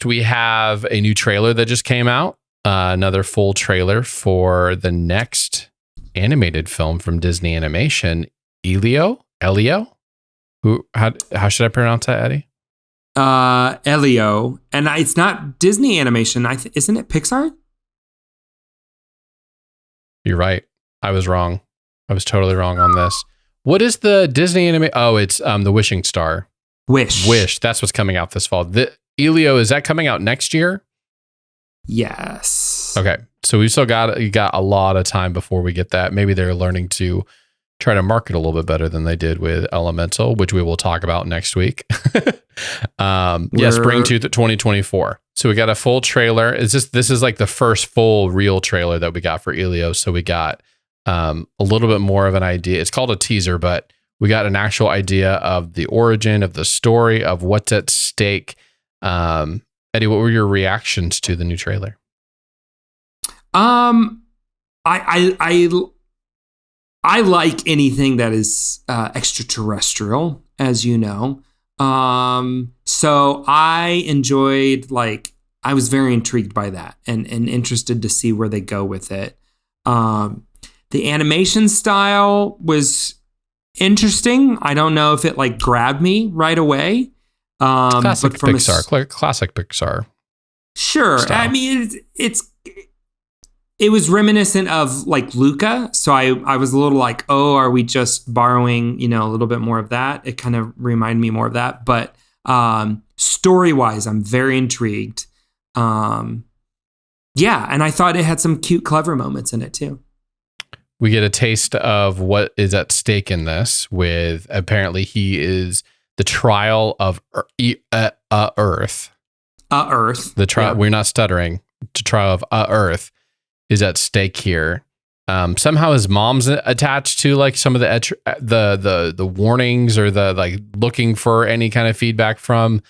we have a new trailer that just came out. Another full trailer for the next animated film from Disney Animation, Elio. How should I pronounce that, Eddie? Elio, and it's not Disney Animation. Isn't it Pixar? You're right. I was wrong. I was totally wrong on this. What is the Disney anime? Oh, it's the Wishing Star. Wish. That's what's coming out this fall. The Elio, is that coming out next year? Yes. Okay. So we still got a lot of time before we get that. Maybe they're learning to try to market a little bit better than they did with Elemental, which we will talk about next week. Spring 2024. So we got a full trailer. This is like the first full real trailer that we got for Elio. So we got a little bit more of an idea. It's called a teaser, but we got an actual idea of the origin of the story of what's at stake. Eddie, what were your reactions to the new trailer? I like anything that is extraterrestrial, as you know. So I enjoyed, I was very intrigued by that and interested to see where they go with it. The animation style was interesting. I don't know if it grabbed me right away. Classic but from Pixar, classic Pixar. Sure. Style. I mean, it was reminiscent of Luca. So I was a little are we just borrowing, a little bit more of that? It kind of reminded me more of that. But story-wise, I'm very intrigued. And I thought it had some cute, clever moments in it too. We get a taste of what is at stake in this with apparently he is the trial of Earth. Earth. The trial. Yeah. We're not stuttering. The trial of Earth is at stake here. Somehow his mom's attached to some of the warnings or the looking for any kind of feedback from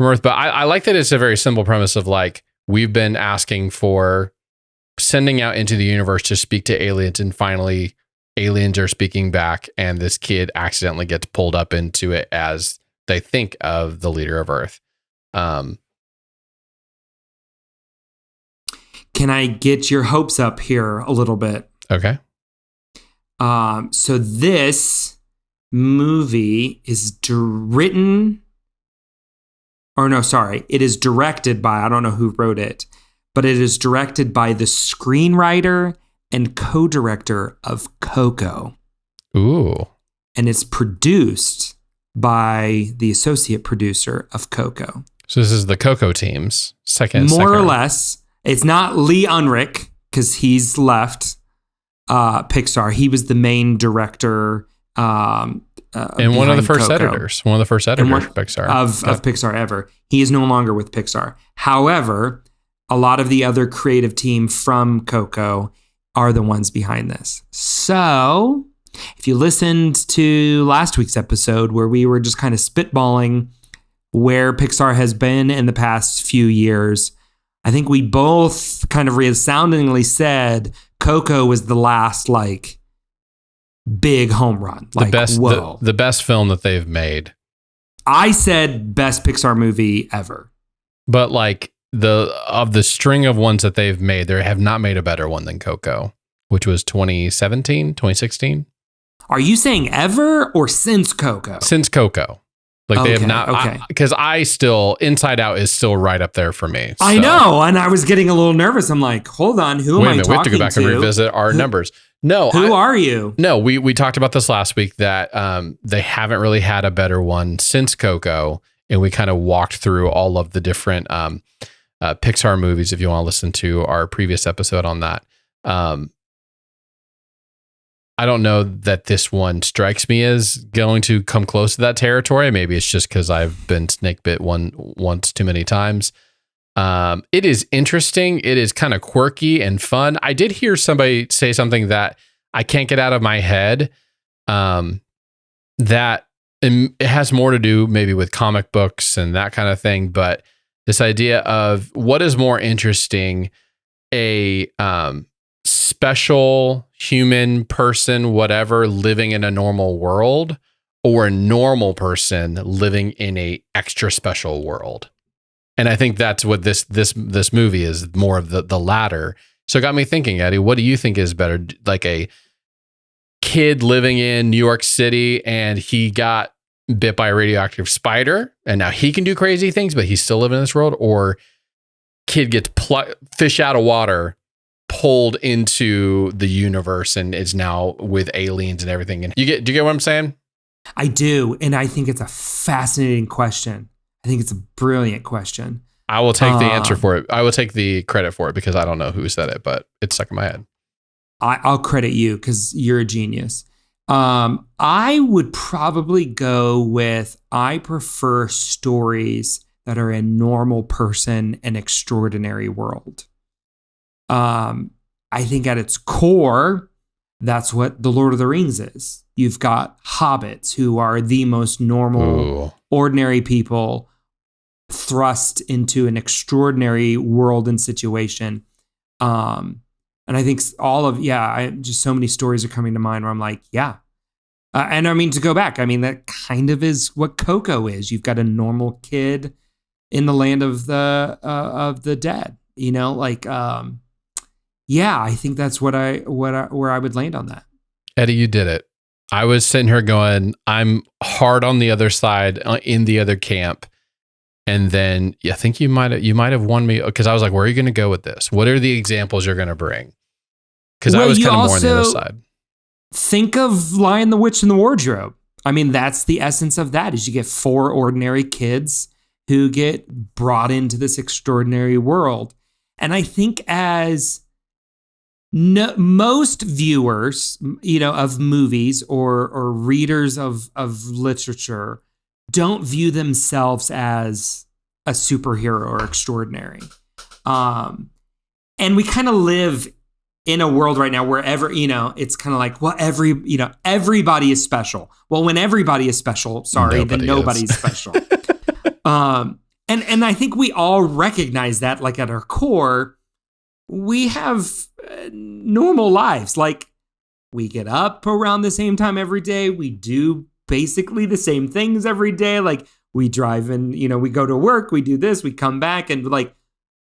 Earth. But I like that it's a very simple premise of we've been asking for sending out into the universe to speak to aliens, and finally aliens are speaking back, and this kid accidentally gets pulled up into it as they think of the leader of Earth. Can I get your hopes up here a little bit? Okay. So this movie is it is directed by, I don't know who wrote it, but it is directed by the screenwriter and co-director of Coco. Ooh. And it's produced by the associate producer of Coco. So this is the Coco team's second. More or less. It's not Lee Unrich, because he's left Pixar. He was the main director. And one of the first editors. One of the first editors of Pixar. Of Pixar ever. He is no longer with Pixar. However, a lot of the other creative team from Coco are the ones behind this. So if you listened to last week's episode where we were just kind of spitballing where Pixar has been in the past few years, I think we both kind of resoundingly said Coco was the last big home run. The best film that they've made. I said best Pixar movie ever. But of the string of ones that they've made, they have not made a better one than Coco, which was 2016. Are you saying ever or since Coco? Since Coco. They have not, okay. Because I still, Inside Out is still right up there for me. So. I know, and I was getting a little nervous. I'm like, hold on, who am I talking to? We have to go back and revisit our numbers. No. Who are you? No, we talked about this last week that they haven't really had a better one since Coco, and we kind of walked through all of the different Pixar movies, if you want to listen to our previous episode on that. I don't know that this one strikes me as going to come close to that territory. Maybe it's just because I've been snake bit once too many times. It is interesting. It is kind of quirky and fun. I did hear somebody say something that I can't get out of my head. That it has more to do maybe with comic books and that kind of thing. But this idea of what is more interesting, a special human person, whatever, living in a normal world, or a normal person living in a extra special world. And I think that's what this movie is, more of the latter. So it got me thinking, Eddie, what do you think is better? Like a kid living in New York City and he got bit by a radioactive spider and now he can do crazy things, but he's still living in this world, or kid gets fish out of water, pulled into the universe and is now with aliens and everything. And do you get what I'm saying? I do. And I think it's a fascinating question. I think it's a brilliant question. I will take the answer for it. I will take the credit for it because I don't know who said it, but it's stuck in my head. I'll credit you because you're a genius. I would probably go with, I prefer stories that are a normal person and extraordinary world. I think at its core, that's what The Lord of the Rings is. You've got hobbits who are the most normal, ordinary people thrust into an extraordinary world and situation. And I think just so many stories are coming to mind where I'm like, yeah. And I mean, to go back, I mean, that kind of is what Coco is. You've got a normal kid in the land of the dead, you know, like, I think that's where I would land on that. Eddie, you did it. I was sitting here going, I'm hard on the other side in the other camp. And then I think you might have won me because I was like, where are you going to go with this? What are the examples you're going to bring? Because I was kind of more on the other side. Think of Lion, the Witch, and the Wardrobe. I mean, that's the essence of that, is you get 4 ordinary kids who get brought into this extraordinary world. And I think as most viewers, you know, of movies or readers of literature don't view themselves as a superhero or extraordinary. And we kind of live in a world right now where it's kind of like, well, everybody is special. Well, when everybody is special, then nobody's special. And I think we all recognize that, like at our core, we have normal lives. Like we get up around the same time every day. We do basically the same things every day. Like we drive and, we go to work, we do this, we come back, and like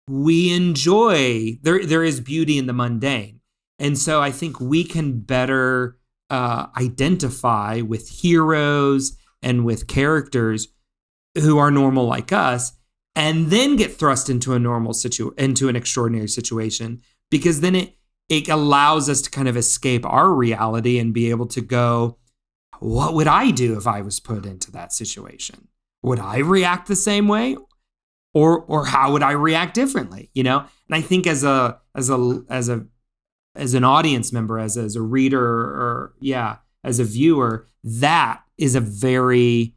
we enjoy, there is beauty in the mundane. And so I think we can better identify with heroes and with characters who are normal like us, and then get thrust into into an extraordinary situation, because then it allows us to kind of escape our reality and be able to go, what would I do if I was put into that situation? Would I react the same way? Or how would I react differently? And I think as an audience member, as a reader, or as a viewer, that is a very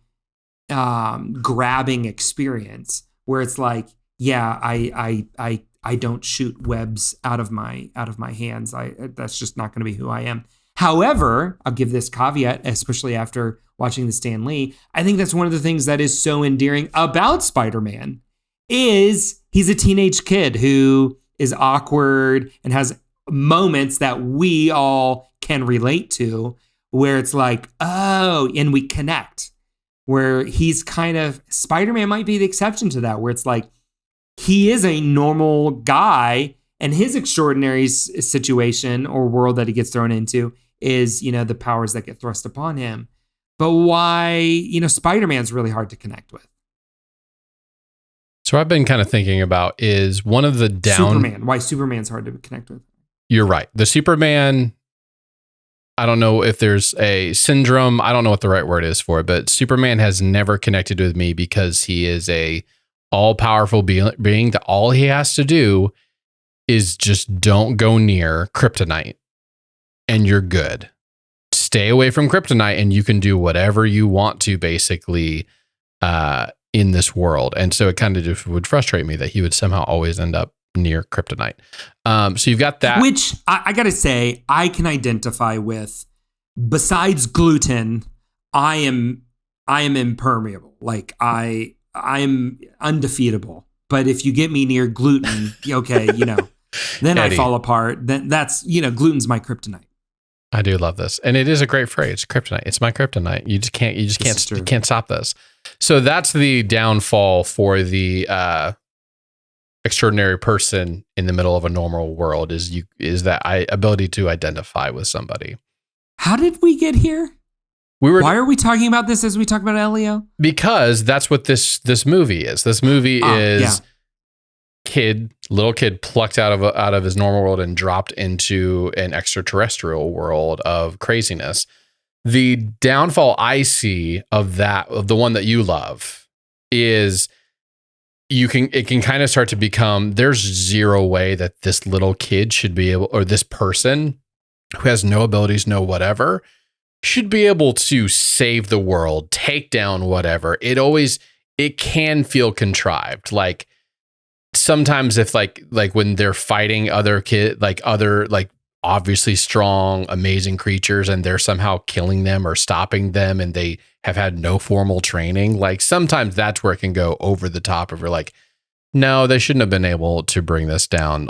grabbing experience where it's like, I don't shoot webs out of my hands. That's just not going to be who I am. However, I'll give this caveat, especially after watching the Stan Lee. I think that's one of the things that is so endearing about Spider-Man is he's a teenage kid who is awkward and has moments that we all can relate to, where it's like, oh, and we connect, where he's kind of, Spider-Man might be the exception to that, where it's like, he is a normal guy and his extraordinary situation or world that he gets thrown into is, the powers that get thrust upon him. But why, Spider-Man's really hard to connect with. So I've been kind of thinking about is one of the why Superman's hard to connect with. You're right. The Superman, I don't know if there's a syndrome. I don't know what the right word is for it, but Superman has never connected with me because he is a all-powerful being that all he has to do is just don't go near kryptonite and you're good. Stay away from kryptonite and you can do whatever you want to, basically, in this world. And so it kind of just would frustrate me that he would somehow always end up near kryptonite. So you've got that. Which I got to say, I can identify with. Besides gluten, I am impermeable. Like I'm undefeatable. But if you get me near gluten, okay, then Eddie, I fall apart. Then that's, gluten's my kryptonite. I do love this. And it is a great phrase, kryptonite. It's my kryptonite. You can't stop this. So that's the downfall for the extraordinary person in the middle of a normal world is that ability to identify with somebody. How did we get here? Why are we talking about this as we talk about Elio? Because that's what this movie is. This movie is little kid plucked out of his normal world and dropped into an extraterrestrial world of craziness. The downfall I see of the one that you love is it can kind of start to become, there's zero way that this little kid should be able, or this person who has no abilities, no whatever, should be able to save the world, take down whatever. It can feel contrived. Like sometimes if like when they're fighting other obviously strong, amazing creatures and they're somehow killing them or stopping them and they have had no formal training, like sometimes that's where it can go over the top of you're like, no, they shouldn't have been able to bring this down.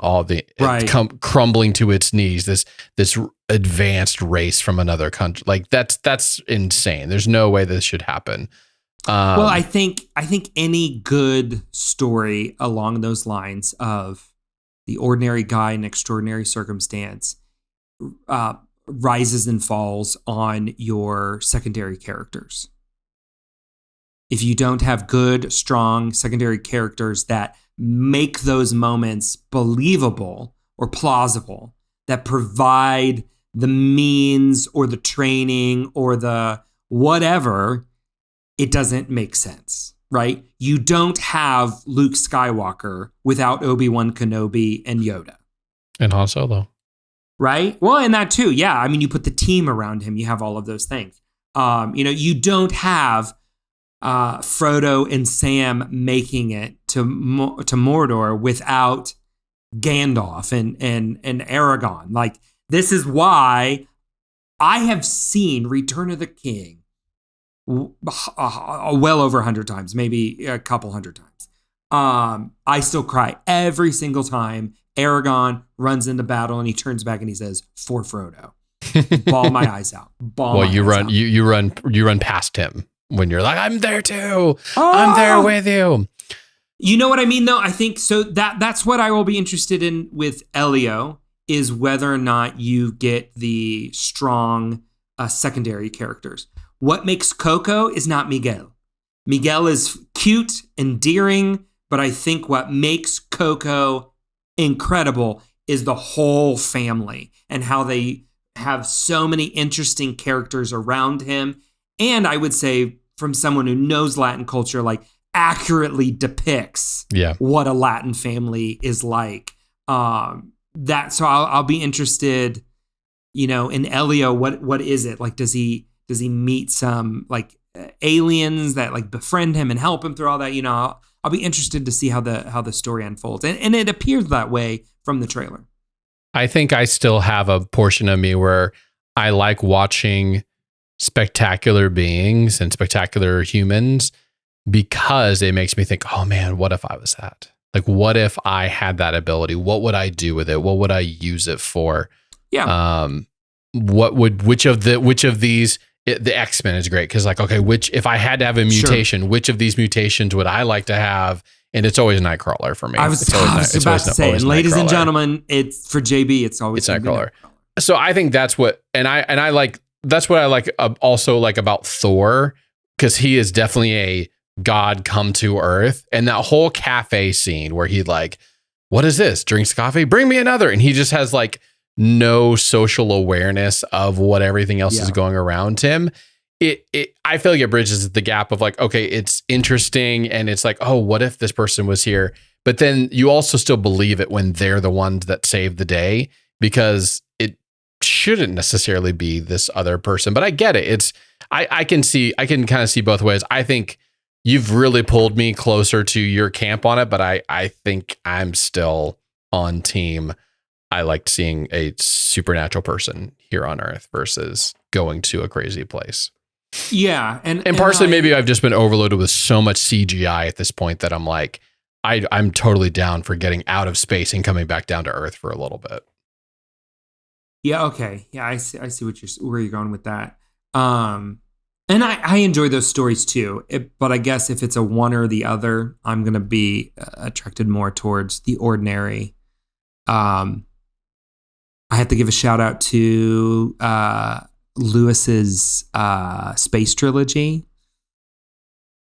Crumbling to its knees. This advanced race from another country, like that's insane. There's no way this should happen. Well, I think any good story along those lines of the ordinary guy in extraordinary circumstance rises and falls on your secondary characters. If you don't have good, strong secondary characters that make those moments believable or plausible, that provide the means or the training or the whatever, it doesn't make sense, right? You don't have Luke Skywalker without Obi-Wan Kenobi and Yoda. And Han Solo. Right? Well, and that too. Yeah. I mean, you put the team around him. You have all of those things. You don't have Frodo and Sam making it to Mordor without Gandalf and Aragorn. Like, this is why I have seen Return of the King well over 100 times, maybe a couple hundred times. I still cry every single time Aragorn runs into battle and he turns back and he says, "For Frodo." Bawl my eyes out. You run past him when you're like, "I'm there too. I'm there with you." You know what I mean, though? I think so. That's what I will be interested in with Elio, is whether or not you get the strong secondary characters. What makes Coco is not Miguel. Miguel is cute, endearing, but I think what makes Coco incredible is the whole family and how they have so many interesting characters around him. And I would say, from someone who knows Latin culture, like accurately depicts what a Latin family is like. So I'll be interested, in Elio. What is it like? Does he meet some like aliens that like befriend him and help him through all that? I'll be interested to see how the story unfolds. And it appears that way from the trailer. I think I still have a portion of me where I like watching spectacular beings and spectacular humans because it makes me think, oh man, what if I was that? Like, what if I had that ability? What would I do with it? What would I use it for? Yeah. Which of these, the X-Men is great. Cause like, okay, if I had to have a mutation, which of these mutations would I like to have? And it's always Nightcrawler for me. I was about to say, ladies and gentlemen, it's for JB. It's always Nightcrawler. So I think that's what, that's what I like also like about Thor, because he is definitely a God come to Earth. And that whole cafe scene where he like, what is this? Drinks coffee? Bring me another. And he just has like no social awareness of what everything else is going around him. I feel like it bridges the gap of like, okay, it's interesting. And it's like, oh, what if this person was here? But then you also still believe it when they're the ones that save the day, because it shouldn't necessarily be this other person. But I get it. I can kind of see both ways. I think you've really pulled me closer to your camp on it, but I think I'm still on team. I liked seeing a supernatural person here on Earth versus going to a crazy place. Yeah. And partially maybe I've just been overloaded with so much CGI at this point that I'm like, I'm totally down for getting out of space and coming back down to Earth for a little bit. Yeah. Okay. Yeah. I see where you're going with that. And I enjoy those stories too. But I guess if it's a one or the other, I'm going to be attracted more towards the ordinary. I have to give a shout out to Lewis's space trilogy.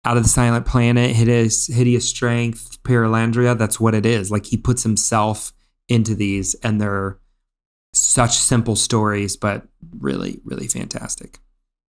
Out of the Silent Planet, Hideous Strength, Paralandria. That's what it is. Like he puts himself into these, and they're such simple stories, but really, really fantastic.